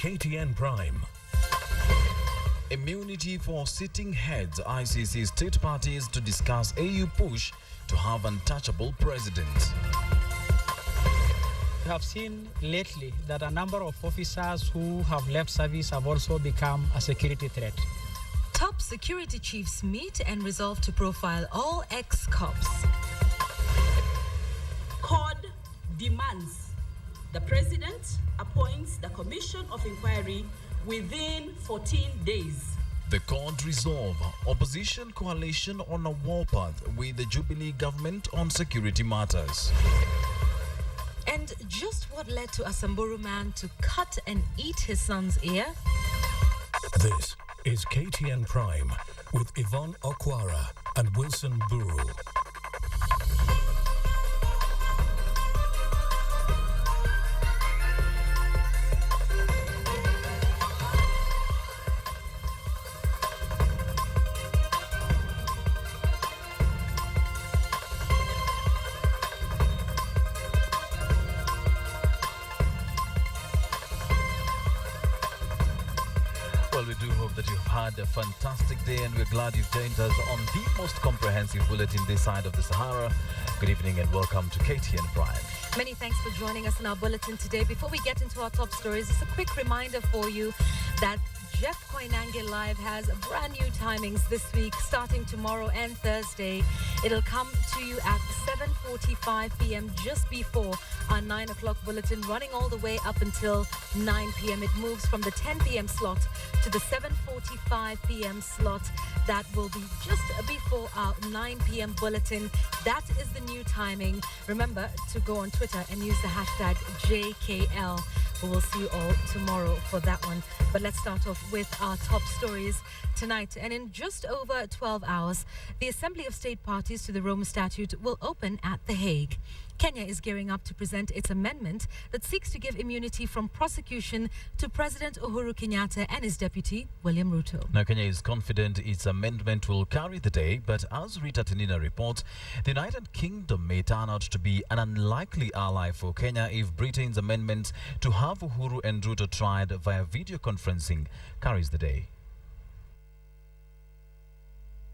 KTN Prime. Immunity for sitting heads. ICC state parties to discuss AU push to have untouchable president. We have seen lately that a number of officers who have left service have also become a security threat. Top security chiefs meet and resolve to profile all ex-cops. CORD demands the president appoints the commission of inquiry within 14 days. The court resolve opposition coalition on a warpath with the Jubilee government on security matters. And just what led to a Mburu man to cut and eat his son's ear? This is KTN Prime with Yvonne Okwara and Wilson Mburu. Well, we do hope that you've had a fantastic day, and we're glad you've joined us on the most comprehensive bulletin this side of the Sahara. Good evening and welcome to KTN Prime. Many thanks for joining us in our bulletin today. Before we get into our top stories, just a quick reminder for you that Jeff Koinange Live has brand new timings this week, starting tomorrow and Thursday. It'll come to you at 7:45 p.m. just before our 9 o'clock bulletin, running all the way up until 9 p.m. It moves from the 10 p.m. slot to the 7:45 p.m. slot. That will be just before our 9 p.m. bulletin. That is the new timing. Remember to go on Twitter and use the hashtag JKL. We will see you all tomorrow for that one. But let's start off with our top stories tonight. And in just over 12 hours, the Assembly of State Parties to the Rome Statute will open at The Hague. Kenya is gearing up to present its amendment that seeks to give immunity from prosecution to President Uhuru Kenyatta and his deputy, William Ruto. Now, Kenya is confident its amendment will carry the day, but as Rita Tinina reports, the United Kingdom may turn out to be an unlikely ally for Kenya if Britain's amendment to have Uhuru and Ruto tried via video conferencing carries the day.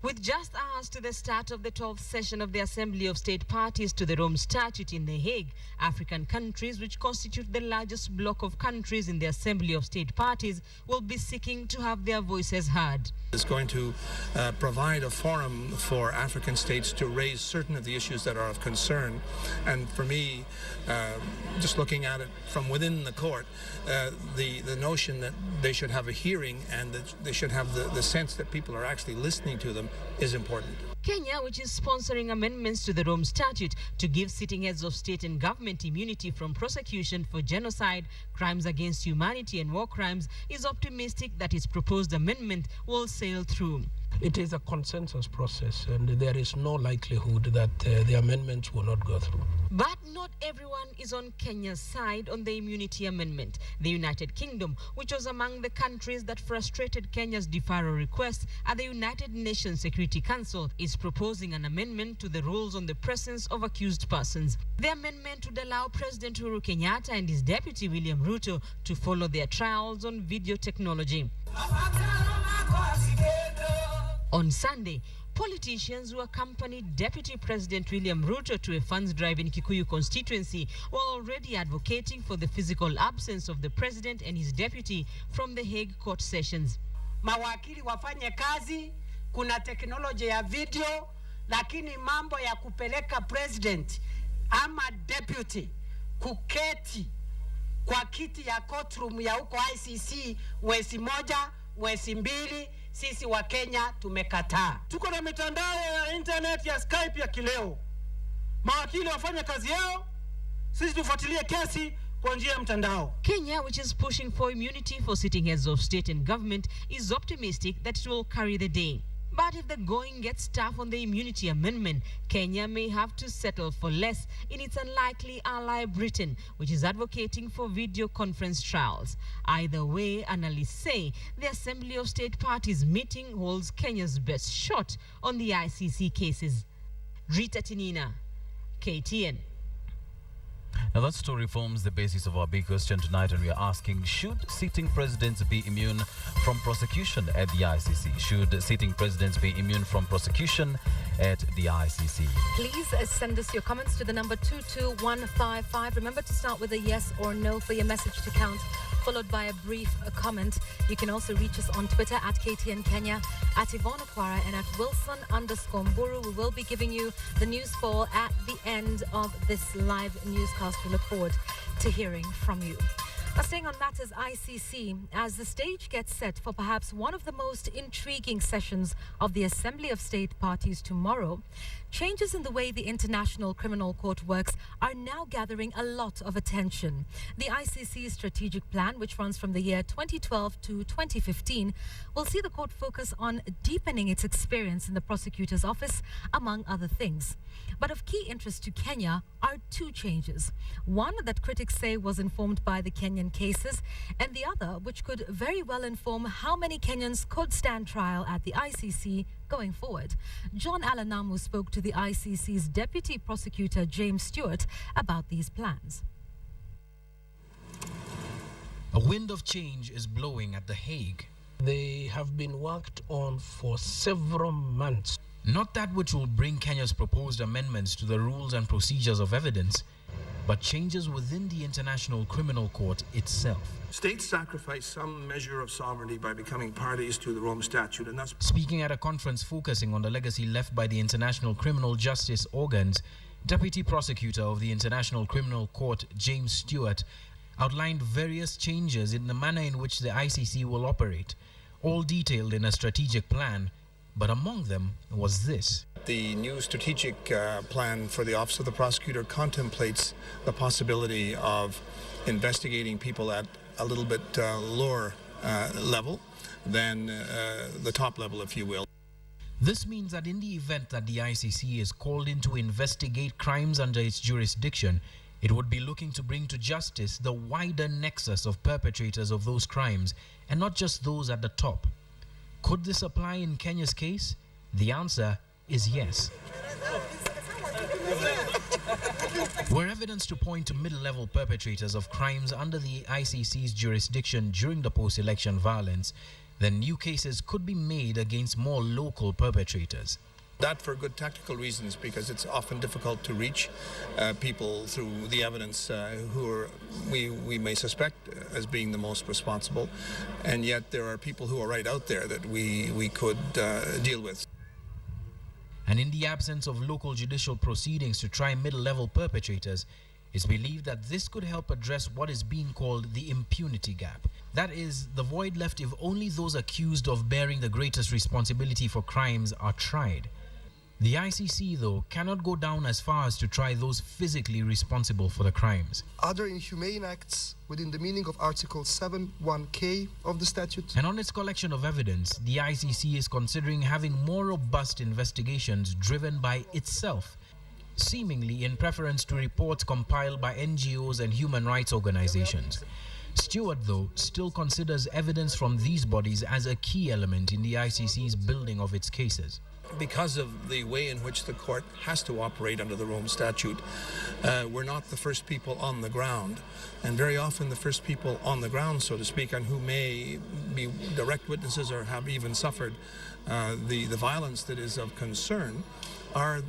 With just hours to the start of the 12th session of the Assembly of State Parties to the Rome Statute in The Hague, African countries, which constitute the largest bloc of countries in the Assembly of State Parties, will be seeking to have their voices heard. It's going to provide a forum for African states to raise certain of the issues that are of concern. And for me, just looking at it from within the court, the notion that they should have a hearing and that they should have the sense that people are actually listening to them is important. Kenya, which is sponsoring amendments to the Rome Statute to give sitting heads of state and government immunity from prosecution for genocide, crimes against humanity and war crimes, is optimistic that its proposed amendment will sail through. It is a consensus process, and there is no likelihood that the amendments will not go through. But not everyone is on Kenya's side on the immunity amendment. The United Kingdom, which was among the countries that frustrated Kenya's deferral request at the United Nations Security Council, is proposing an amendment to the rules on the presence of accused persons. The amendment would allow President Uhuru Kenyatta and his deputy William Ruto to follow their trials on video technology. On Sunday, politicians who accompanied Deputy President William Ruto to a funds drive in Kikuyu constituency were already advocating for the physical absence of the president and his deputy from the Hague court sessions. Mawakili wafanye kazi, kuna teknolojia ya video, lakini mambo ya kupeleka president ama deputy kuketi kwa kiti ya courtroom ya huko ICC mwezi moja, mwezi mbili, sisi wa Kenya tumekataa. Tuko na mitandao ya internet ya Skype ya kileo. Mawakili wafanye kazi yao, sisi tufuatilie kesi kwa njia ya mtandao. Kenya, which is pushing for immunity for sitting heads of state and government, is optimistic that it will carry the day. But if the going gets tough on the immunity amendment, Kenya may have to settle for less in its unlikely ally Britain, which is advocating for video conference trials. Either way, analysts say the Assembly of State Parties meeting holds Kenya's best shot on the ICC cases. Rita Tinina, KTN. Now that story forms the basis of our big question tonight, and we are asking, should sitting presidents be immune from prosecution at the ICC? Should sitting presidents be immune from prosecution at the ICC? Please send us your comments to the number 22155. Remember to start with a yes or no for your message to count, followed by a brief comment. You can also reach us on Twitter at KTN Kenya, at Yvonne Okwara, and at Wilson_Mburu. We will be giving you the news poll at the end of this live newscast. We look forward to hearing from you. Now, staying on matters ICC, as the stage gets set for perhaps one of the most intriguing sessions of the Assembly of State Parties tomorrow, changes in the way the International Criminal Court works are now gathering a lot of attention. The ICC's strategic plan, which runs from the year 2012 to 2015, will see the court focus on deepening its experience in the prosecutor's office, among other things. But of key interest to Kenya are two changes. One that critics say was informed by the Kenyan cases, and the other which could very well inform how many Kenyans could stand trial at the ICC going forward. John Alanamu spoke to the ICC's Deputy Prosecutor James Stewart about these plans. A wind of change is blowing at The Hague. They have been worked on for several months. Not that which will bring Kenya's proposed amendments to the rules and procedures of evidence, but changes within the International Criminal Court itself. States sacrifice some measure of sovereignty by becoming parties to the Rome Statute, and thus... Speaking at a conference focusing on the legacy left by the International Criminal Justice organs, Deputy Prosecutor of the International Criminal Court, James Stewart, outlined various changes in the manner in which the ICC will operate, all detailed in a strategic plan, but among them was this. The new strategic plan for the Office of the Prosecutor contemplates the possibility of investigating people at a little bit lower level than the top level, if you will. This means that in the event that the ICC is called in to investigate crimes under its jurisdiction, it would be looking to bring to justice the wider nexus of perpetrators of those crimes, and not just those at the top. Could this apply in Kenya's case? The answer is yes. Were evidence to point to middle-level perpetrators of crimes under the ICC's jurisdiction during the post-election violence, then new cases could be made against more local perpetrators. That for good tactical reasons, because it's often difficult to reach people through the evidence who are, we may suspect as being the most responsible, and yet there are people who are right out there that we could deal with. And in the absence of local judicial proceedings to try middle-level perpetrators, it's believed that this could help address what is being called the impunity gap. That is, the void left if only those accused of bearing the greatest responsibility for crimes are tried. The ICC, though, cannot go down as far as to try those physically responsible for the crimes. Other inhumane acts within the meaning of Article 7(1)(k) of the statute. And on its collection of evidence, the ICC is considering having more robust investigations driven by itself, seemingly in preference to reports compiled by NGOs and human rights organizations. Stewart, though, still considers evidence from these bodies as a key element in the ICC's building of its cases. Because of the way in which the court has to operate under the Rome Statute, we're not the first people on the ground. And very often the first people on the ground, so to speak, and who may be direct witnesses or have even suffered the violence that is of concern, are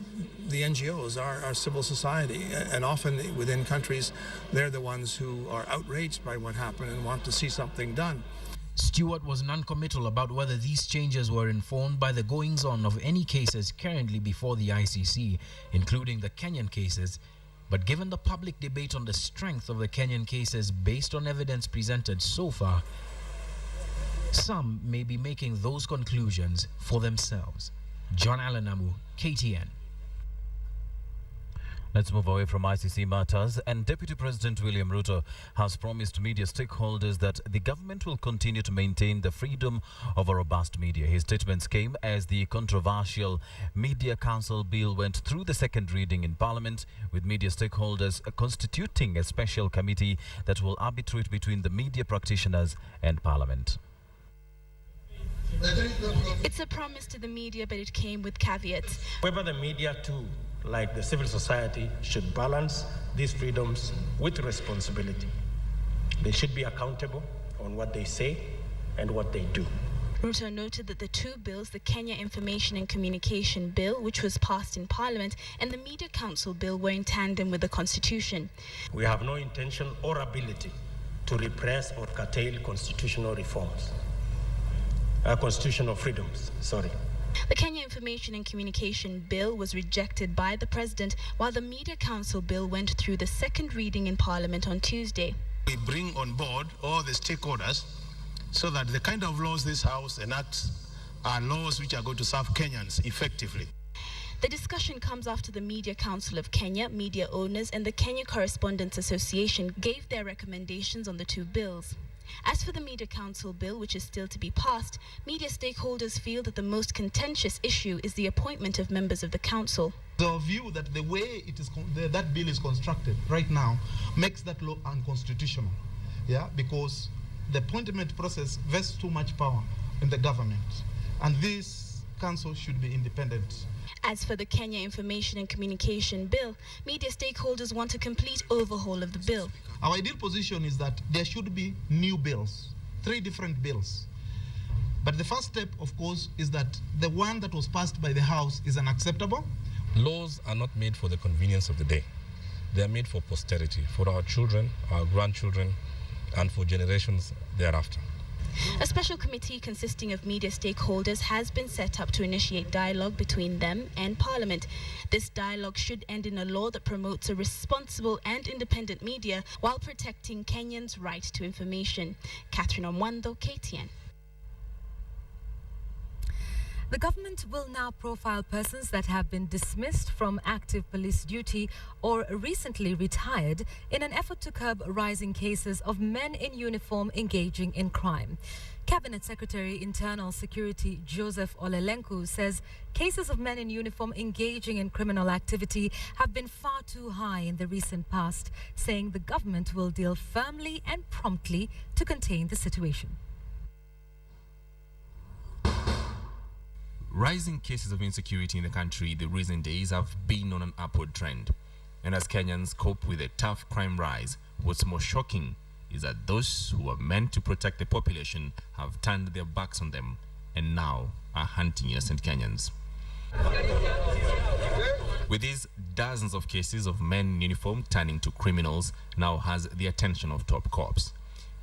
the NGOs, our civil society. And often within countries, they're the ones who are outraged by what happened and want to see something done. Stewart was non-committal about whether these changes were informed by the goings-on of any cases currently before the ICC, including the Kenyan cases. But given the public debate on the strength of the Kenyan cases based on evidence presented so far, some may be making those conclusions for themselves. John Alanamu, KTN. Let's move away from ICC matters. And Deputy President William Ruto has promised media stakeholders that the government will continue to maintain the freedom of a robust media. His statements came as the controversial Media Council Bill went through the second reading in Parliament, with media stakeholders constituting a special committee that will arbitrate between the media practitioners and Parliament. It's a promise to the media, but it came with caveats. Whether the media too, like the civil society, should balance these freedoms with responsibility. They should be accountable on what they say and what they do. Ruto noted that the two bills, the Kenya Information and Communication Bill, which was passed in Parliament, and the Media Council Bill were in tandem with the Constitution. We have no intention or ability to repress or curtail constitutional reforms. Constitutional freedoms, sorry. The Kenya Information and Communication Bill was rejected by the President, while the Media Council Bill went through the second reading in Parliament on Tuesday. We bring on board all the stakeholders so that the kind of laws this House enacts are laws which are going to serve Kenyans effectively. The discussion comes after the Media Council of Kenya, media owners, and the Kenya Correspondents Association gave their recommendations on the two bills. As for the Media Council Bill, which is still to be passed, media stakeholders feel that the most contentious issue is the appointment of members of the council. The view that the way it is that bill is constructed right now makes that law unconstitutional, because the appointment process vests too much power in the government, and this council should be independent. As for the Kenya Information and Communication Bill, media stakeholders want a complete overhaul of the bill. Our ideal position is that there should be new bills, 3 different bills. But the first step, of course, is that the one that was passed by the House is unacceptable. Laws are not made for the convenience of the day. They are made for posterity, for our children, our grandchildren, and for generations thereafter. A special committee consisting of media stakeholders has been set up to initiate dialogue between them and Parliament. This dialogue should end in a law that promotes a responsible and independent media while protecting Kenyans' right to information. Catherine Omwando, KTN. The government will now profile persons that have been dismissed from active police duty or recently retired in an effort to curb rising cases of men in uniform engaging in crime. Cabinet Secretary Internal Security Joseph Olelenku says cases of men in uniform engaging in criminal activity have been far too high in the recent past, saying the government will deal firmly and promptly to contain the situation. Rising cases of insecurity in the country the recent days have been on an upward trend. And as Kenyans cope with a tough crime rise, what's more shocking is that those who are meant to protect the population have turned their backs on them and now are hunting innocent Kenyans. With these, dozens of cases of men in uniform turning to criminals now has the attention of top cops.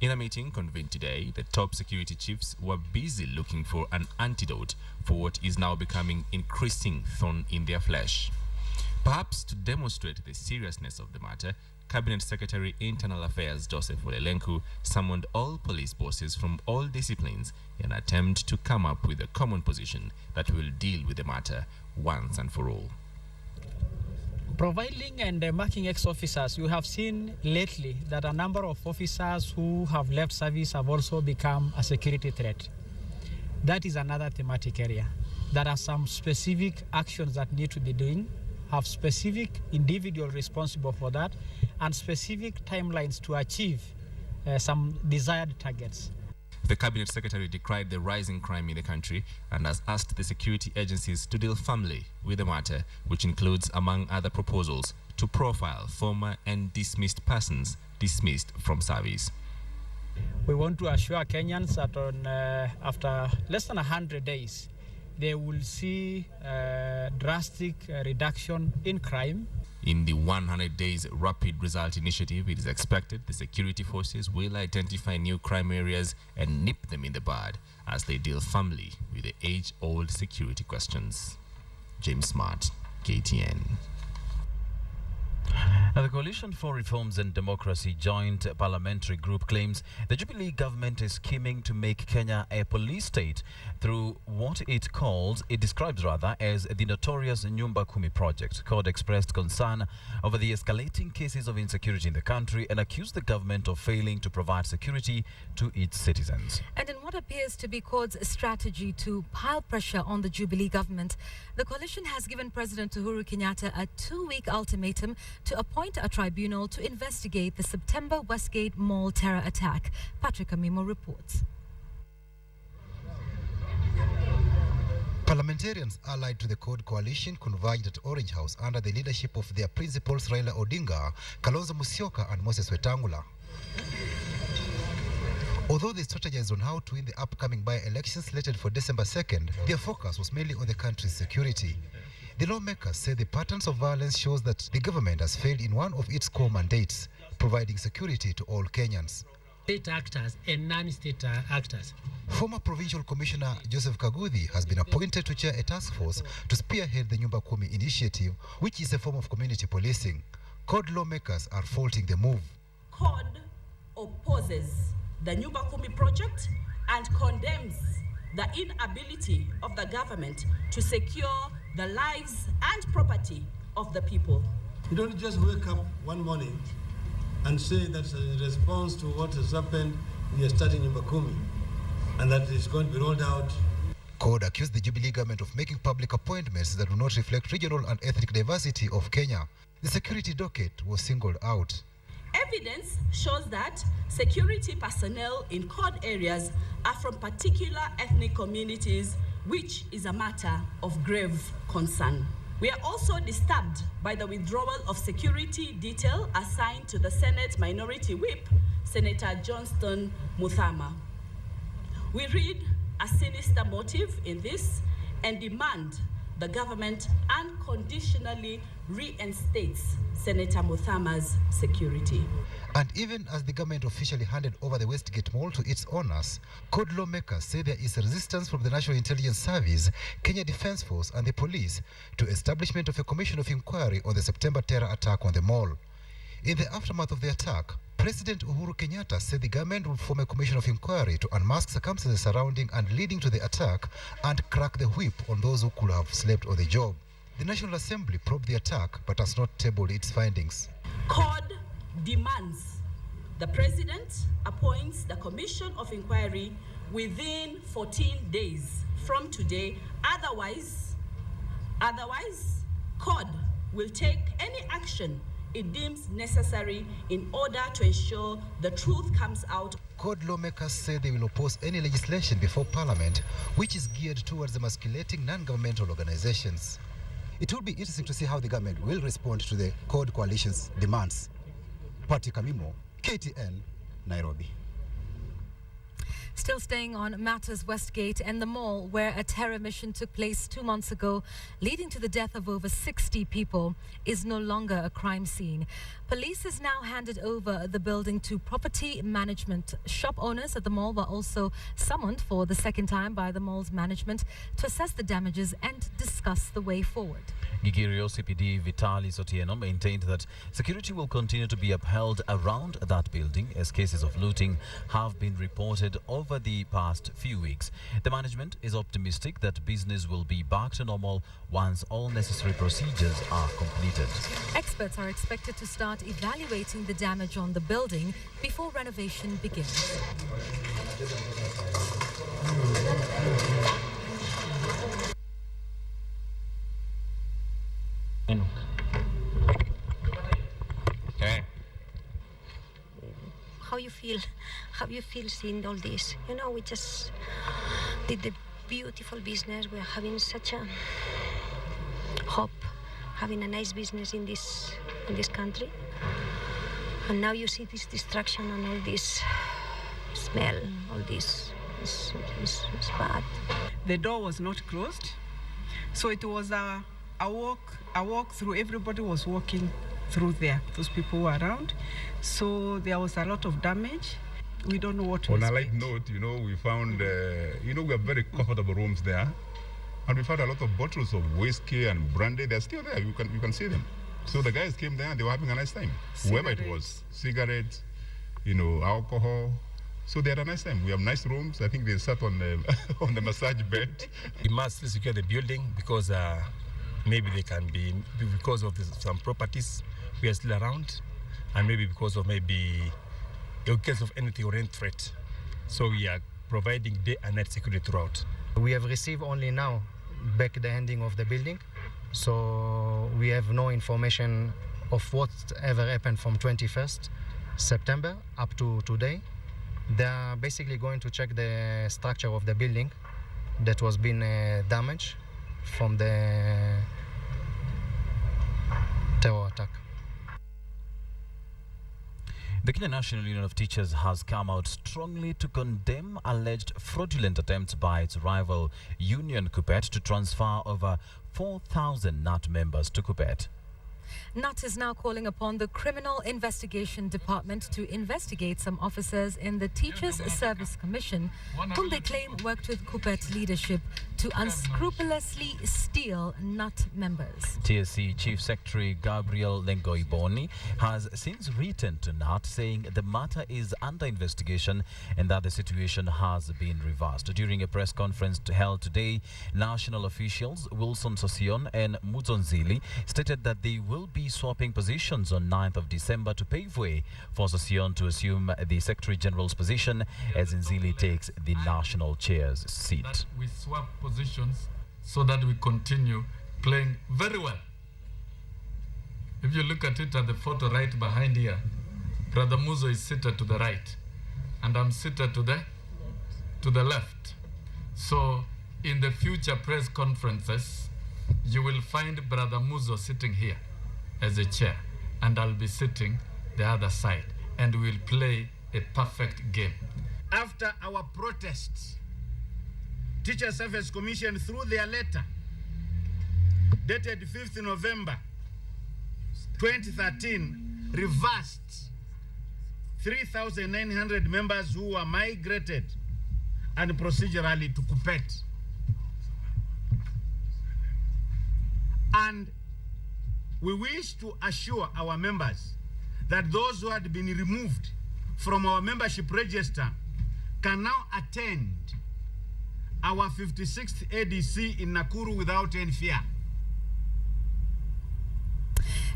In a meeting convened today, the top security chiefs were busy looking for an antidote for what is now becoming increasing thorn in their flesh. Perhaps to demonstrate the seriousness of the matter, Cabinet Secretary Internal Affairs Joseph Olelenku summoned all police bosses from all disciplines in an attempt to come up with a common position that will deal with the matter once and for all. Profiling and marking ex-officers, you have seen lately that a number of officers who have left service have also become a security threat. That is another thematic area. There are some specific actions that need to be doing, have specific individuals responsible for that, and specific timelines to achieve some desired targets. The Cabinet Secretary decried the rising crime in the country and has asked the security agencies to deal firmly with the matter, which includes, among other proposals, to profile former and dismissed persons dismissed from service. We want to assure Kenyans that after less than 100 days, they will see a drastic reduction in crime. In the 100 Days Rapid Result Initiative, it is expected the security forces will identify new crime areas and nip them in the bud as they deal firmly with the age-old security questions. James Smart, KTN. Now, the Coalition for Reforms and Democracy Joint Parliamentary Group claims the Jubilee government is scheming to make Kenya a police state through what it describes as the notorious Nyumba Kumi project. CORD expressed concern over the escalating cases of insecurity in the country and accused the government of failing to provide security to its citizens. And in what appears to be CORD's strategy to pile pressure on the Jubilee government, the coalition has given President Uhuru Kenyatta a 2-week ultimatum to appoint a tribunal to investigate the September Westgate Mall terror attack. Patrick Amimo reports. Parliamentarians allied to the Code Coalition converged at Orange House under the leadership of their principals Raila Odinga, Kalonzo Musyoka and Moses Wetangula. Although they strategized on how to win the upcoming by-elections slated for December 2nd, their focus was mainly on the country's security. The lawmakers say the patterns of violence shows that the government has failed in one of its core mandates, providing security to all Kenyans. State actors and non-state actors. Former Provincial Commissioner Joseph Kaguthi has been appointed to chair a task force to spearhead the Nyumba Kumi initiative, which is a form of community policing. CORD lawmakers are faulting the move. CORD opposes the Nyumba Kumi project and condemns the inability of the government to secure the lives and property of the people. You don't just wake up one morning and say that's a response to what has happened, we are starting Nyumba Kumi, and that is going to be rolled out. CORD accused the Jubilee government of making public appointments that do not reflect regional and ethnic diversity of Kenya. The security docket was singled out. Evidence shows that security personnel in CORD areas are from particular ethnic communities, which is a matter of grave concern. We are also disturbed by the withdrawal of security detail assigned to the Senate Minority Whip, Senator Johnston Muthama. We read a sinister motive in this and demand the government unconditionally reinstates Senator Muthama's security. And even as the government officially handed over the Westgate Mall to its owners, CORD lawmakers say there is resistance from the National Intelligence Service, Kenya Defence Force and the police to establishment of a commission of inquiry on the September terror attack on the mall. In the aftermath of the attack, President Uhuru Kenyatta said the government will form a commission of inquiry to unmask circumstances surrounding and leading to the attack and crack the whip on those who could have slept on the job. The National Assembly probed the attack but has not tabled its findings. CORD demands the President appoints the Commission of Inquiry within 14 days from today. Otherwise, CORD will take any action it deems necessary in order to ensure the truth comes out. CORD lawmakers say they will oppose any legislation before Parliament which is geared towards emasculating non-governmental organizations. It will be interesting to see how the government will respond to the CORD coalition's demands. Pati Kamimo, KTN, Nairobi. Still staying on matters, Westgate and the mall where a terror mission took place 2 months ago, leading to the death of over 60 people, is no longer a crime scene. Police has now handed over the building to property management. Shop owners at the mall were also summoned for the second time by the mall's management to assess the damages and discuss the way forward. Gigirio CPD Vitalis Otieno maintained that security will continue to be upheld around that building as cases of looting have been reported over the past few weeks. The management is optimistic that business will be back to normal once all necessary procedures are completed. Experts are expected to start evaluating the damage on the building before renovation begins. How you feel? How you feel seeing all this? You know, we just did the beautiful business. We're having such a hope, having a nice business in this country. And now you see this destruction and all this smell, all this is bad. The door was not closed, so it was a walk through. Everybody was walking through there. Those people were around, so there was a lot of damage. We don't know what to expect. On a light note, we found, we have very comfortable rooms there, and we found a lot of bottles of whiskey and brandy. They're still there. You can see them. So the guys came there and they were having a nice time. Whoever it was, cigarettes, alcohol. So they had a nice time. We have nice rooms. I think they sat on the massage bed. We must secure the building because maybe they can be, because of some properties we are still around, and maybe because of in case of anything or any threat. So we are providing day and night security throughout. We have received only now back the ending of the building, so we have no information of whatever happened from 21st September up to today. They are basically going to check the structure of the building that was being damaged from the terror attack. The Kenya National Union of Teachers has come out strongly to condemn alleged fraudulent attempts by its rival union KUPPET to transfer over 4,000 NAT members to KUPPET. NAT is now calling upon the Criminal Investigation Department to investigate some officers in the Teachers Service Commission whom they claim worked with KUPPET leadership to unscrupulously steal NAT members. TSC Chief Secretary Gabriel Lengoiboni has since written to NAT saying the matter is under investigation and that the situation has been reversed. During a press conference held today, national officials Wilson Sosion and Mudzonzili stated that they will be swapping positions on 9th of December to pave way for Sosion to assume the Secretary General's position as Nzili takes the national chair's seat. That we swap positions so that we continue playing very well. If you look at it at the photo right behind here, Brother Muzo is seated to the right and I'm seated to the left. So in the future press conferences, you will find Brother Muzo sitting here as a chair and I'll be sitting the other side and we'll play a perfect game. After our protests, Teacher Service Commission, through their letter dated 5th November 2013, reversed 3,900 members who were migrated and procedurally to KUPPET. And we wish to assure our members that those who had been removed from our membership register can now attend our 56th ADC in Nakuru without any fear.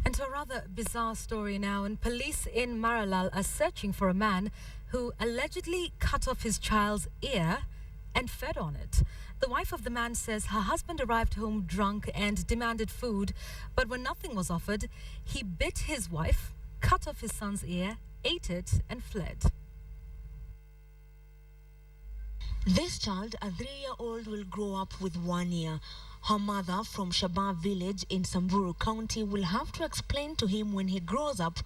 And to a rather bizarre story now, and police in Maralal are searching for a man who allegedly cut off his child's ear and fed on it. The wife of the man says her husband arrived home drunk and demanded food, but when nothing was offered, he bit his wife, cut off his son's ear, ate it, and fled. This child, a 3-year-old, will grow up with 1 ear. Her mother from Shabab village in Mburu County will have to explain to him when he grows up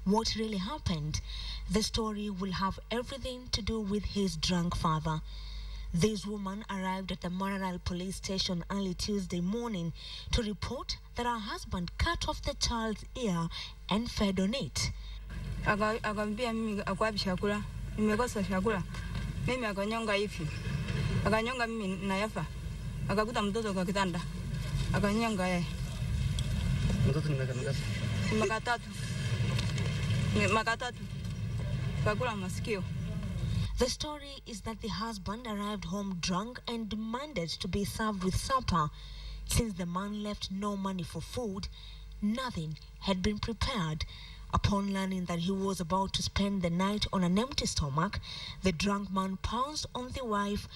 what really happened. The story will have everything to do with his drunk father. This woman arrived at the Maralal police station early Tuesday morning to report that her husband cut off the child's ear and fed on it. Akambia mimi akwapi chakula, nimekosa chakula, mimi akanyonga hivi, akanyonga mimi nayafa, akakuta mtoto kwa kitanda, akanyonga yeye. Mtoto ni makatatu, kakula masikio. The story is that the husband arrived home drunk and demanded to be served with supper. Since the man left no money for food, nothing had been prepared. Upon learning that he was about to spend the night on an empty stomach, the drunk man pounced on the wife,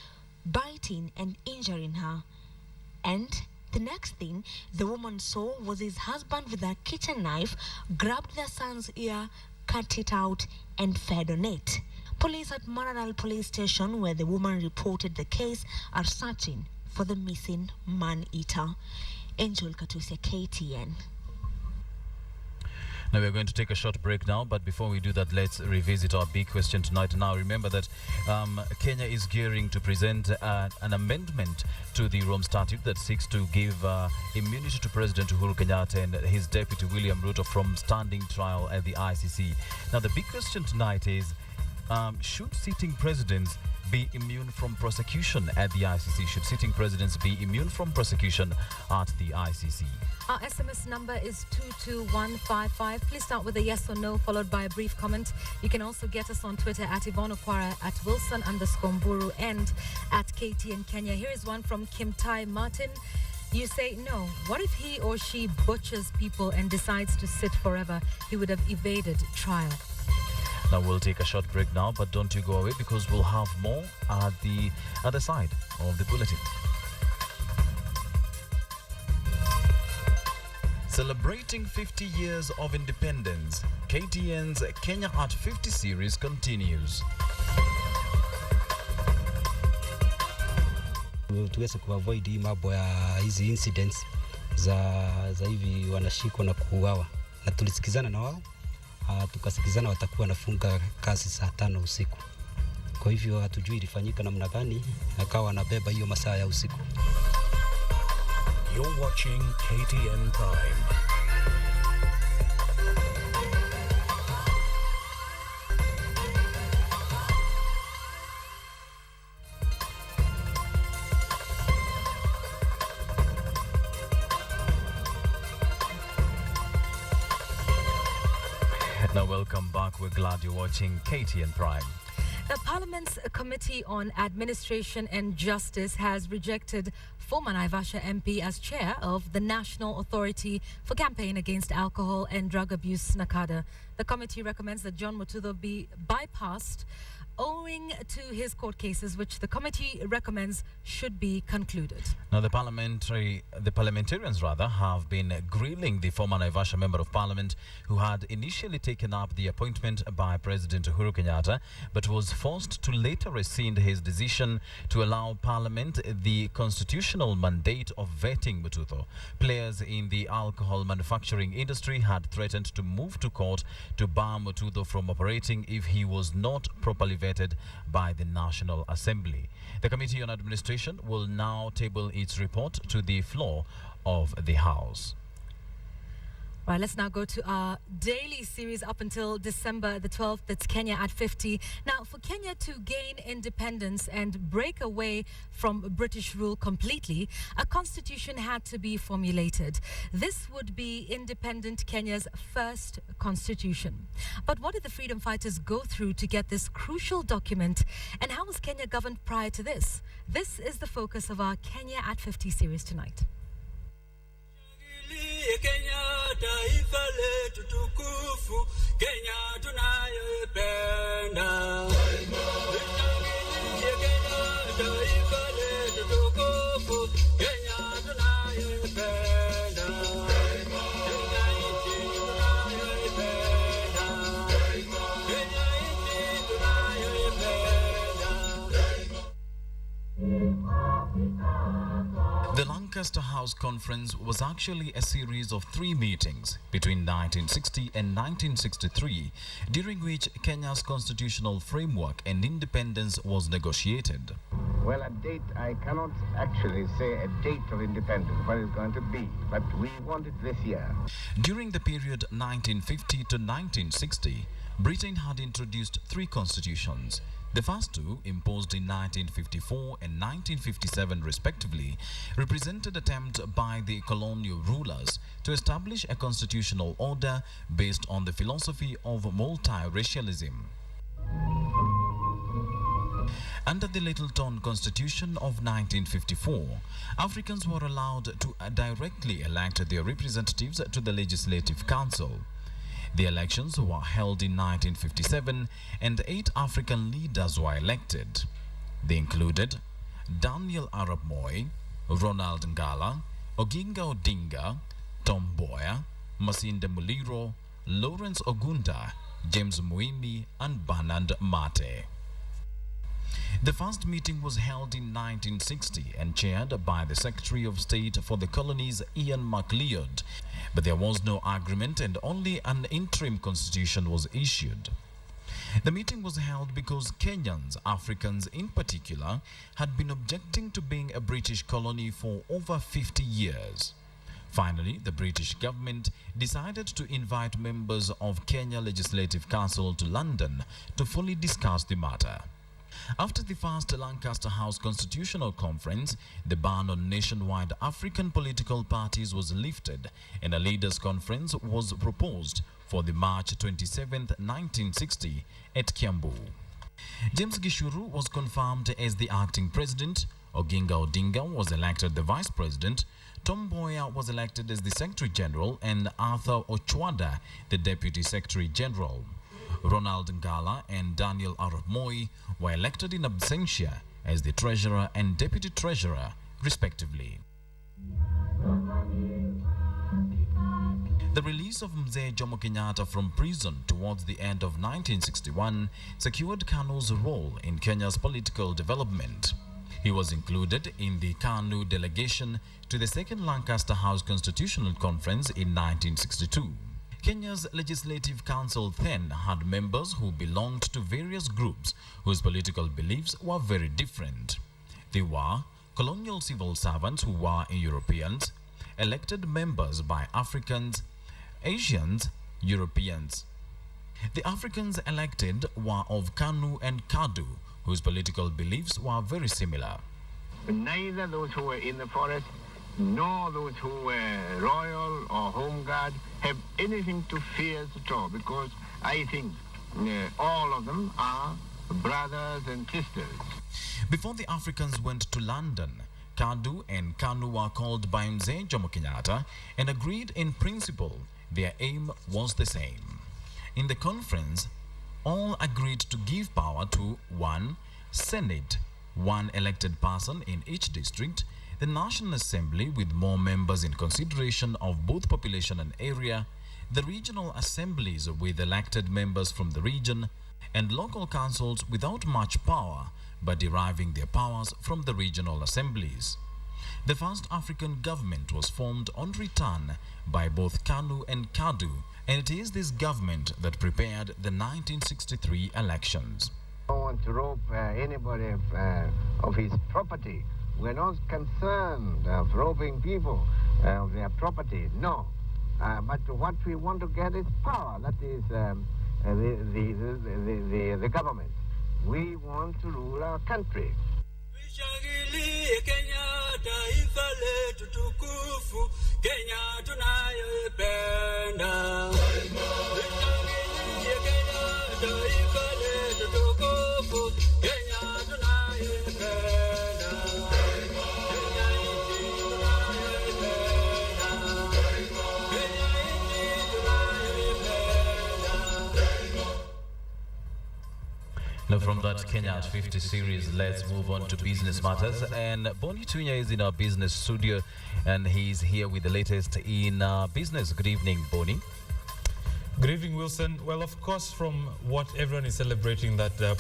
biting and injuring her. And the next thing the woman saw was his husband with a kitchen knife grabbed their son's ear, cut it out and fed on it. Police at Maralal police station, where the woman reported the case, are searching for the missing man-eater. Angel Katusia, KTN. Now we're going to take a short break now, but before we do that, let's revisit our big question tonight. Now remember that Kenya is gearing to present an amendment to the Rome Statute that seeks to give immunity to President Uhuru Kenyatta and his deputy William Ruto from standing trial at the ICC. Now the big question tonight is, should sitting presidents be immune from prosecution at the ICC? Should sitting presidents be immune from prosecution at the ICC? Our SMS number is 22155. Please start with a yes or no, followed by a brief comment. You can also get us on Twitter at Yvonne Okwara, at Wilson_Mburu, and at KTN Kenya. Here is one from Kim Tai Martin. You say, no, what if he or she butchers people and decides to sit forever? He would have evaded trial. Now we'll take a short break now, but don't you go away because we'll have more at the other side of the bulletin. Celebrating 50 years of independence, KTN's Kenya at 50 series continues. We'll tuweze kuavoid hii mambo ya hizi incidents za hivi wanashikwa na kuuawa, na tulisikizana na wao tukasikizana watakuwa wanafunga kazi saa 5 usiku. Kwa hivyo hatujui ilifanyika namna gani akawa anabeba hiyo masaa ya usiku. You're watching KTN Prime. Now welcome back. We're glad you're watching KTN Prime. The Parliament's Committee on Administration and Justice has rejected former Naivasha MP as chair of the National Authority for Campaign Against Alcohol and Drug Abuse, NACADA. The committee recommends that John Mutudho be bypassed owing to his court cases, which the committee recommends should be concluded. Now, the parliamentarians have been grilling the former Naivasha Member of Parliament who had initially taken up the appointment by President Uhuru Kenyatta, but was forced to later rescind his decision to allow Parliament the constitutional mandate of vetting Mutudho. Players in the alcohol manufacturing industry had threatened to move to court to bar Mutudho from operating if he was not properly vetted by the National Assembly. The Committee on Administration will now table its report to the floor of the House. Right, let's now go to our daily series up until December the 12th. That's Kenya at 50. Now, for Kenya to gain independence and break away from British rule completely, a constitution had to be formulated. This would be independent Kenya's first constitution. But what did the freedom fighters go through to get this crucial document? And how was Kenya governed prior to this? This is the focus of our Kenya at 50 series tonight. Kenya taifa letu tukufu, Kenya tunayoipenda. Kenya taifa letu tukufu, Kenya tunayoipenda. Kenya nchi tunayoipenda. Kenya nchi tunayoipenda. The Lancaster House Conference was actually a series of 3 meetings between 1960 and 1963, during which Kenya's constitutional framework and independence was negotiated. Well, a date, I cannot actually say a date of independence, what it's going to be, but we want it this year. During the period 1950 to 1960, Britain had introduced 3 constitutions. The first 2, imposed in 1954 and 1957 respectively, represented attempts by the colonial rulers to establish a constitutional order based on the philosophy of multiracialism. Under the Littleton Constitution of 1954, Africans were allowed to directly elect their representatives to the Legislative Council. The elections were held in 1957 and 8 African leaders were elected. They included Daniel Arap Moi, Ronald Ngala, Oginga Odinga, Tom Mboya, Masinde Muliro, Lawrence Ogunda, James Muimi and Bernard Mate. The first meeting was held in 1960 and chaired by the Secretary of State for the Colonies, Ian MacLeod, but there was no agreement and only an interim constitution was issued. The meeting was held because Kenyans, Africans in particular, had been objecting to being a British colony for over 50 years. Finally, the British government decided to invite members of Kenya Legislative Council to London to fully discuss the matter. After the first Lancaster House Constitutional Conference, the ban on nationwide African political parties was lifted and a leaders' conference was proposed for the March 27, 1960 at Kiambu. James Gishuru was confirmed as the acting president, Oginga Odinga was elected the vice president, Tom Mboya was elected as the secretary general and Arthur Ochwada the deputy secretary general. Ronald Ngala and Daniel Arap Moi were elected in absentia as the treasurer and deputy treasurer, respectively. The release of Mzee Jomo Kenyatta from prison towards the end of 1961 secured KANU's role in Kenya's political development. He was included in the KANU delegation to the Second Lancaster House Constitutional Conference in 1962. Kenya's Legislative Council then had members who belonged to various groups whose political beliefs were very different. They were colonial civil servants who were Europeans, elected members by Africans, Asians, Europeans. The Africans elected were of KANU and KADU, whose political beliefs were very similar. Neither those who were in the forest nor those who were royal or home guard have anything to fear at all, because I think all of them are brothers and sisters. Before the Africans went to London, KADU and KANU were called by Mzee Jomo Kenyatta and agreed in principle their aim was the same. In the conference, all agreed to give power to one Senate, one elected person in each district, the National Assembly with more members in consideration of both population and area, the regional assemblies with elected members from the region, and local councils without much power but deriving their powers from the regional assemblies. The first African government was formed on return by both KANU and KADU, and it is this government that prepared the 1963 elections. I don't want to rob anybody of his property. We're not concerned of robbing people of their property, no. But what we want to get is power. That is the government. We want to rule our country. Shangilie Kenya, taifa letu tukufu, Kenya tunayoipenda. Shangilie Kenya, taifa letu tukufu, Kenya tunayoipenda. Kenya nchi tunayoipenda. Kenya nchi tunayoipenda. Now from that Kenya at 50 series, let's move on to business matters. And Boni Tunya is in our business studio and he's here with the latest in business. Good evening, Boni. Good evening, Wilson. Well, of course, from what everyone is celebrating, that the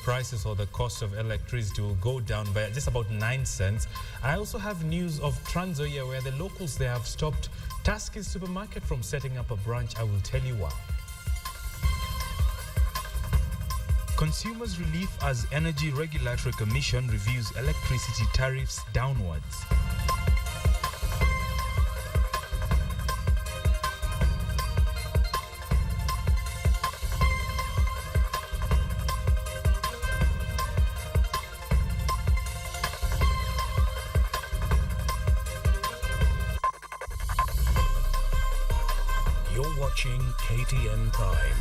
prices or the cost of electricity will go down by just about 9 cents. I also have news of Trans Nzoia, where the locals, they have stopped Tuskys supermarket from setting up a branch. I will tell you why. Consumers relief as Energy Regulatory Commission reviews electricity tariffs downwards. You're watching KTN Prime.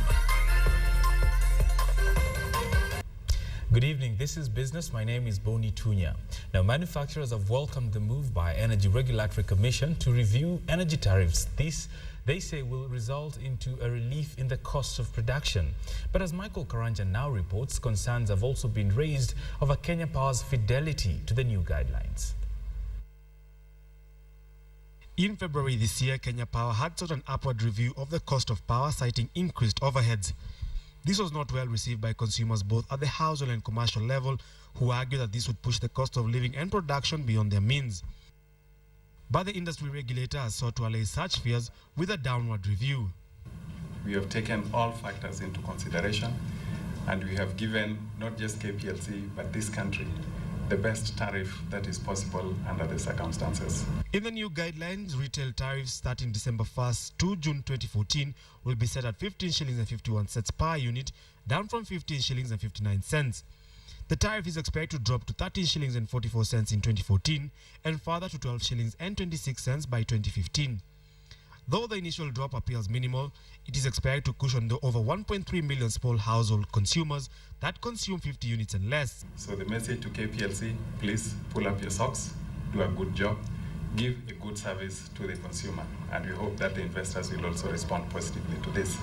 Good evening, this is Business. My name is Boni Tunya. Now, manufacturers have welcomed the move by Energy Regulatory Commission to review energy tariffs. This, they say, will result into a relief in the cost of production. But as Michael Karanja now reports, concerns have also been raised over Kenya Power's fidelity to the new guidelines. In February this year, Kenya Power had sought an upward review of the cost of power, citing increased overheads. This was not well received by consumers both at the household and commercial level, who argue that this would push the cost of living and production beyond their means. But the industry regulator has sought to allay such fears with a downward review. We have taken all factors into consideration, and we have given not just KPLC but this country the best tariff that is possible under the circumstances. In the new guidelines, retail tariffs starting December 1st to June 2014 will be set at 15 shillings and 51 cents per unit, down from 15 shillings and 59 cents. The tariff is expected to drop to 13 shillings and 44 cents in 2014 and further to 12 shillings and 26 cents by 2015. Though the initial drop appears minimal, it is expected to cushion the over 1.3 million small household consumers that consume 50 units and less. So the message to KPLC, please pull up your socks, do a good job, give a good service to the consumer, and we hope that the investors will also respond positively to this.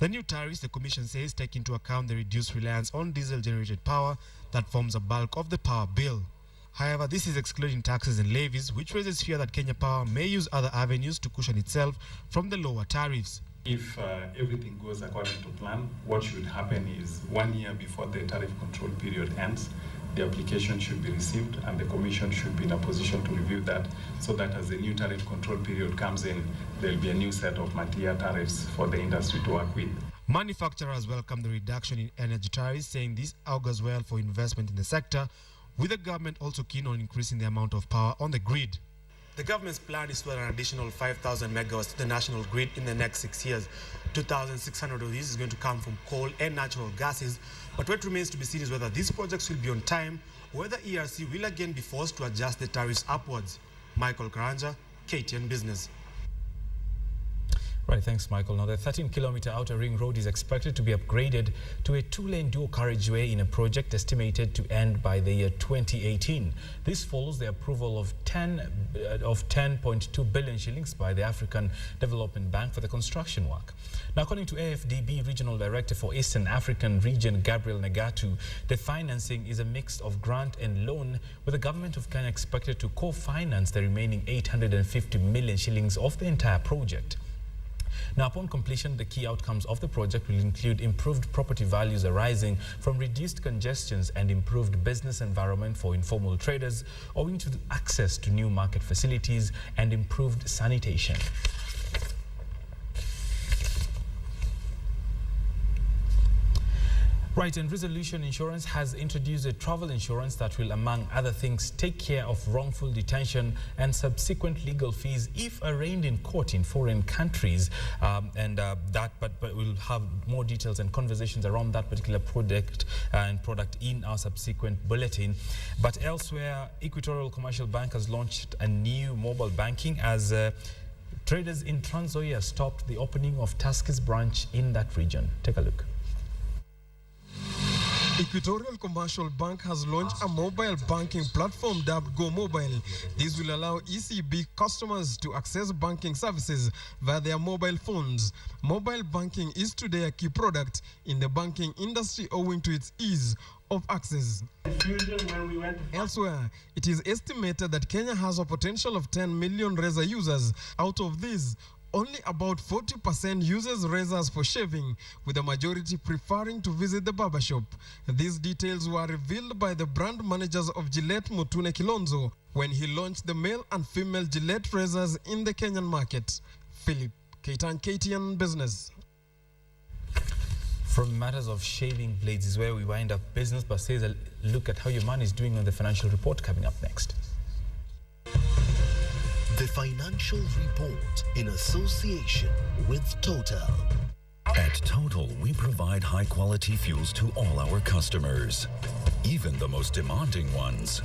The new tariffs, the Commission says, take into account the reduced reliance on diesel-generated power that forms a bulk of the power bill. However, this is excluding taxes and levies, which raises fear that Kenya Power may use other avenues to cushion itself from the lower tariffs. If everything goes according to plan, what should happen is 1 year before the tariff control period ends, the application should be received and the Commission should be in a position to review that, so that as the new tariff control period comes in, there'll be a new set of multi-year tariffs for the industry to work with. Manufacturers welcome the reduction in energy tariffs, saying this augurs well for investment in the sector, with the government also keen on increasing the amount of power on the grid. The government's plan is to add an additional 5,000 megawatts to the national grid in the next 6 years. 2,600 of these is going to come from coal and natural gases. But what remains to be seen is whether these projects will be on time or whether ERC will again be forced to adjust the tariffs upwards. Michael Karanja, KTN Business. Right, thanks, Michael. Now, the 13-kilometer outer ring road is expected to be upgraded to a two-lane dual carriageway in a project estimated to end by the year 2018. This follows the approval of 10.2 billion shillings by the African Development Bank for the construction work. Now, according to AFDB Regional Director for Eastern African Region, Gabriel Negatu, the financing is a mix of grant and loan, with the government of Kenya expected to co-finance the remaining 850 million shillings of the entire project. Now, upon completion, the key outcomes of the project will include improved property values arising from reduced congestions and improved business environment for informal traders, owing to access to new market facilities and improved sanitation. Right, and Resolution Insurance has introduced a travel insurance that will, among other things, take care of wrongful detention and subsequent legal fees if arraigned in court in foreign countries. But we'll have more details and conversations around that particular product in our subsequent bulletin. But elsewhere, Equatorial Commercial Bank has launched a new mobile banking as traders in Trans Nzoia stopped the opening of Tuskys branch in that region. Take a look. Equatorial Commercial Bank has launched a mobile banking platform dubbed Go Mobile. This will allow ECB customers to access banking services via their mobile phones. Mobile banking is today a key product in the banking industry owing to its ease of access. Elsewhere, it is estimated that Kenya has a potential of 10 million Razor users. Out of these, only about 40% uses razors for shaving, with the majority preferring to visit the barbershop. These details were revealed by the brand managers of Gillette, Mutune Kilonzo, when he launched the male and female Gillette razors in the Kenyan market. Philip Keitan, KTN Business. From matters of shaving blades is where we wind up business, but says a look at how your man is doing on the financial report coming up next. The Financial Report in association with Total. At Total, we provide high-quality fuels to all our customers, even the most demanding ones.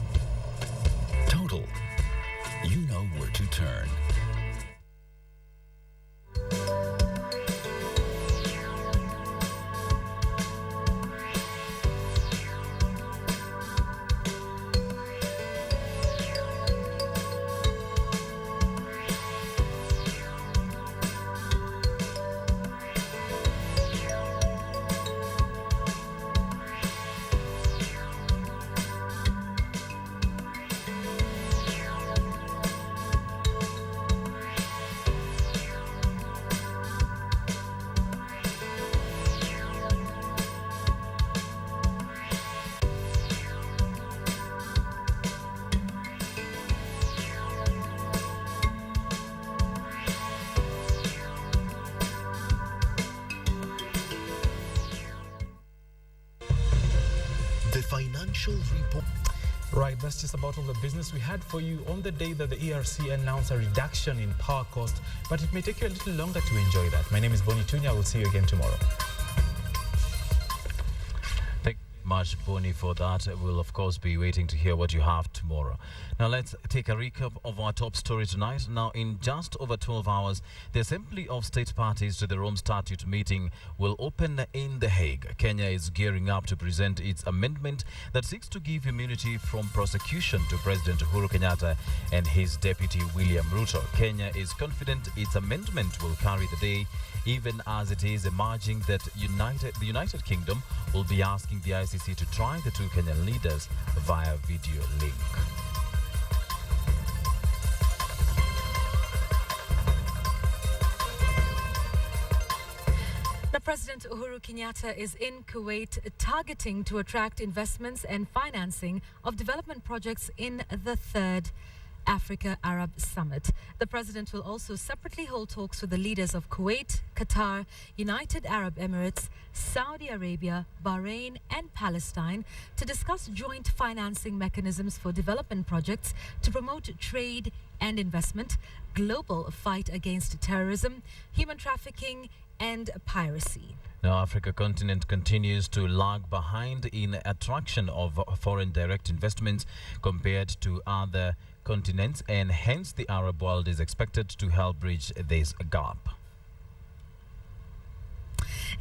Total, you know where to turn. Financial Report. Right, that's just about all the business we had for you on the day that the ERC announced a reduction in power cost, but it may take you a little longer to enjoy that. My name is Bonnie Tunya. I will see you again tomorrow. Thank you much, Bonnie, for that. We'll, of course, be waiting to hear what you have tomorrow. Now, let's take a recap of our top story tonight. Now, in just over 12 hours, the Assembly of State Parties to the Rome Statute meeting will open in The Hague. Kenya is gearing up to present its amendment that seeks to give immunity from prosecution to President Uhuru Kenyatta and his deputy William Ruto. Kenya is confident its amendment will carry the day, even as it is emerging that the United Kingdom will be asking the ICC to try the two Kenyan leaders via video link. The President Uhuru Kenyatta is in Kuwait targeting to attract investments and financing of development projects in the third Africa-Arab Summit. The president will also separately hold talks with the leaders of Kuwait, Qatar, United Arab Emirates, Saudi Arabia, Bahrain and Palestine to discuss joint financing mechanisms for development projects to promote trade and investment, global fight against terrorism, human trafficking and piracy. Now, Africa continent continues to lag behind in attraction of foreign direct investments compared to other continents, and hence the Arab world is expected to help bridge this gap.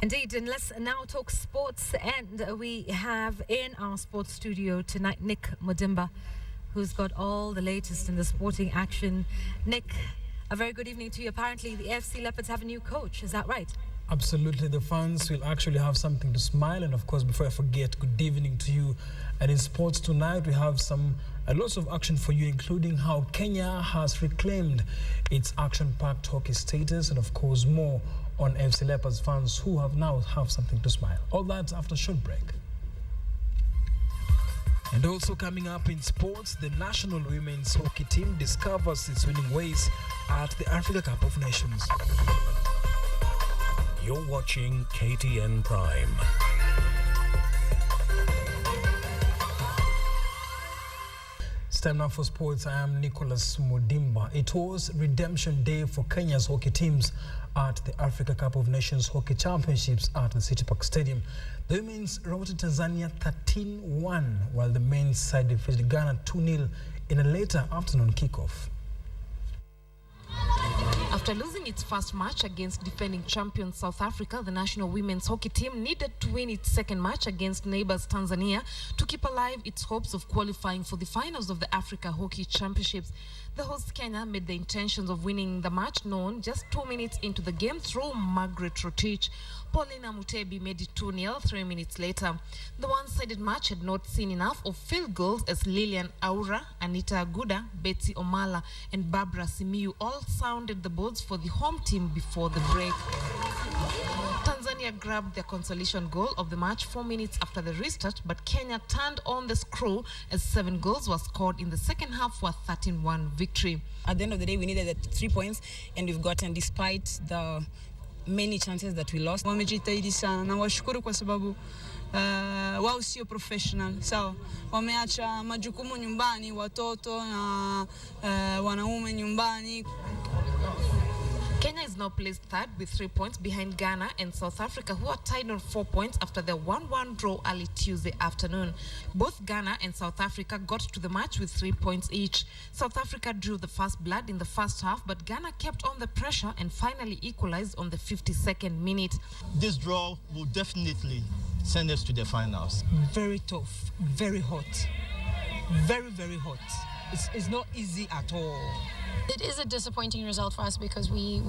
Indeed, and let's now talk sports, and we have in our sports studio tonight Nick Mudimba, who's got all the latest in the sporting action. Nick, a very good evening to you. Apparently the AFC Leopards have a new coach, is that right? Absolutely, the fans will actually have something to smile, and of course, before I forget, good evening to you. And in sports tonight, we have lots of action for you, including how Kenya has reclaimed its action-packed hockey status, and of course, more on AFC Leopards fans who now have something to smile. All that after a short break. And also coming up in sports, the national women's hockey team discovers its winning ways at the Africa Cup of Nations. You're watching KTN Prime. It's time now for sports. I am Nicholas Mudimba. It was redemption day for Kenya's hockey teams at the Africa Cup of Nations Hockey Championships at the City Park Stadium. The women's routed Tanzania 13-1, while the men's side defeated Ghana 2-0 in a later afternoon kickoff. After losing its first match against defending champion South Africa, the national women's hockey team needed to win its second match against neighbors Tanzania to keep alive its hopes of qualifying for the finals of the Africa Hockey Championships. The host Kenya made the intentions of winning the match known just 2 minutes into the game through Margaret Rotich. Paulina Mutebi made it 2-0 3 minutes later. The one-sided match had not seen enough of field goals as Lilian Aura, Anita Aguda, Betsy Omala and Barbara Simiyu all sounded the boards for the home team before the break. Tanzania grabbed their consolation goal of the match 4 minutes after the restart, but Kenya turned on the screw as 7 goals were scored in the second half for a 13-1 victory. At the end of the day, we needed the 3 points, and we've gotten despite the many chances that we lost. Wamejitahidi sana na washukuru kwa sababu wao sio professional. Sawa, wameacha majukumu nyumbani, watoto na wanaume nyumbani. Kenya is now placed third with 3 points behind Ghana and South Africa, who are tied on 4 points after their 1-1 draw early Tuesday afternoon. Both Ghana and South Africa got to the match with 3 points each. South Africa drew the first blood in the first half, but Ghana kept on the pressure and finally equalized on the 52nd minute. This draw will definitely send us to the finals. Very tough, very hot, very, very hot. It's not easy at all. It is a disappointing result for us because we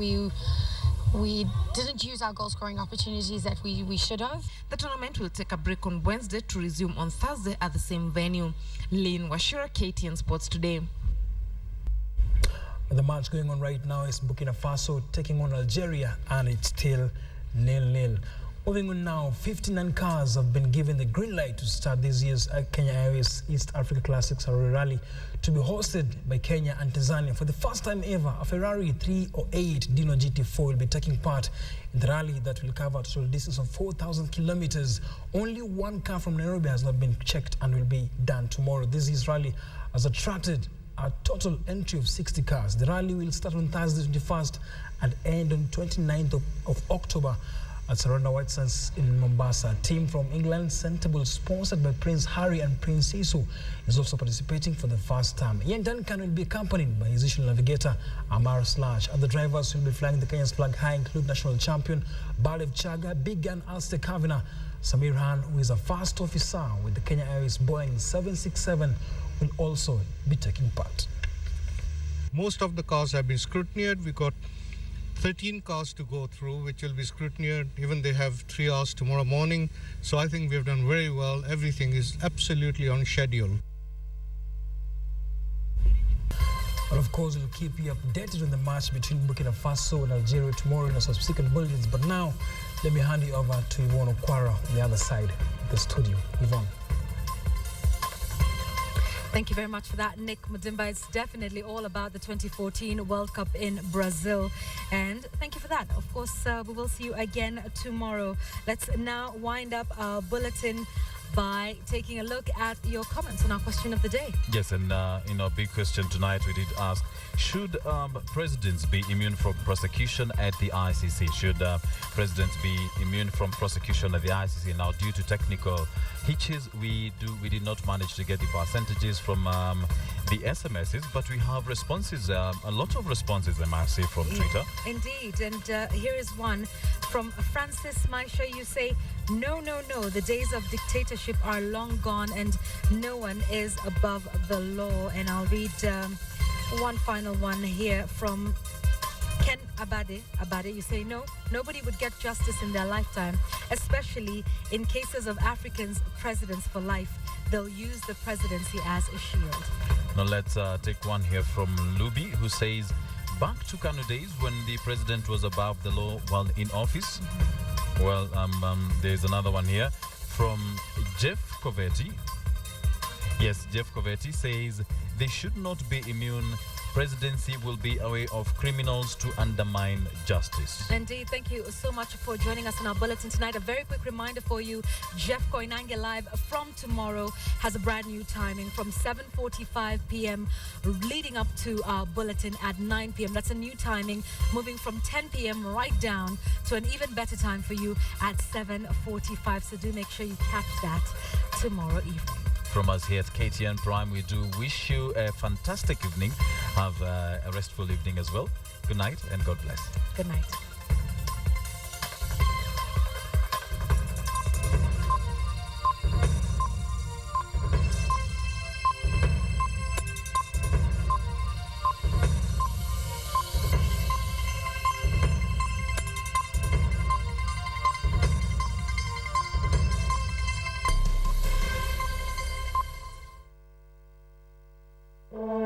didn't use our goal scoring opportunities that we should have. The tournament will take a break on Wednesday to resume on Thursday at the same venue. Lynn Washura, KTN Sports Today. The match going on right now is Burkina Faso taking on Algeria, and it's still 0-0. Moving on now, 59 cars have been given the green light to start this year's Kenya Airways East Africa Classics Rally to be hosted by Kenya and Tanzania. For the first time ever, a Ferrari 308 Dino GT4 will be taking part in the rally that will cover a total distance of 4,000 kilometers. Only one car from Nairobi has not been checked and will be done tomorrow. This year's rally has attracted a total entry of 60 cars. The rally will start on Thursday 21st and end on 29th of October at Saranda White Sands in Mombasa. A team from England, Sentable, sponsored by Prince Harry and Prince Isu, is also participating for the first time. Ian Duncan will be accompanied by his national navigator, Amar Slash. Other drivers will be flying the Kenya's flag high include national champion Balev Chaga, Big Gun Alster Kavina, Samir Han, who is a first officer with the Kenya Airways Boeing 767, will also be taking part. Most of the cars have been scrutinized. We got 13 cars to go through, which will be scrutinized. Even they have 3 hours tomorrow morning. So I think we have done very well. Everything is absolutely on schedule. But of course, we'll keep you updated on the match between Burkina Faso and Algeria tomorrow in the subsequent bulletins. But now, let me hand you over to Yvonne Okwara on the other side of the studio. Yvonne. Thank you very much for that, Nick Mudimba. It's definitely all about the 2014 World Cup in Brazil. And thank you for that. Of course, we will see you again tomorrow. Let's now wind up our bulletin by taking a look at your comments on our question of the day. Yes, and in our big question tonight, we did ask, should presidents be immune from prosecution at the ICC? Should presidents be immune from prosecution at the ICC? Now, due to technical hitches, we did not manage to get the percentages from the SMSs, but we have responses, a lot of responses, I must say, from Twitter. Indeed, and here is one from Francis Maisha. You say, no, the days of dictatorship are long gone and no one is above the law. And I'll read one final one here from Ken Abade. You say, no, nobody would get justice in their lifetime, especially in cases of Africans presidents for life. They'll use the presidency as a shield. Now let's take one here from Luby, who says, back to Kanu days when the president was above the law while in office. Well, there's another one here from Jeff Covetti. Yes, Jeff Covetti says they should not be immune. Presidency will be a way of criminals to undermine justice. Indeed, thank you so much for joining us in our bulletin tonight. A very quick reminder for you, Jeff Koinange Live from tomorrow has a brand new timing from 7:45 p.m. leading up to our bulletin at 9 p.m. That's a new timing, moving from 10 p.m. right down to an even better time for you at 7:45. So do make sure you catch that tomorrow evening. From us here at KTN Prime, we do wish you a fantastic evening. Have a restful evening as well. Good night and God bless. Good night. Oh.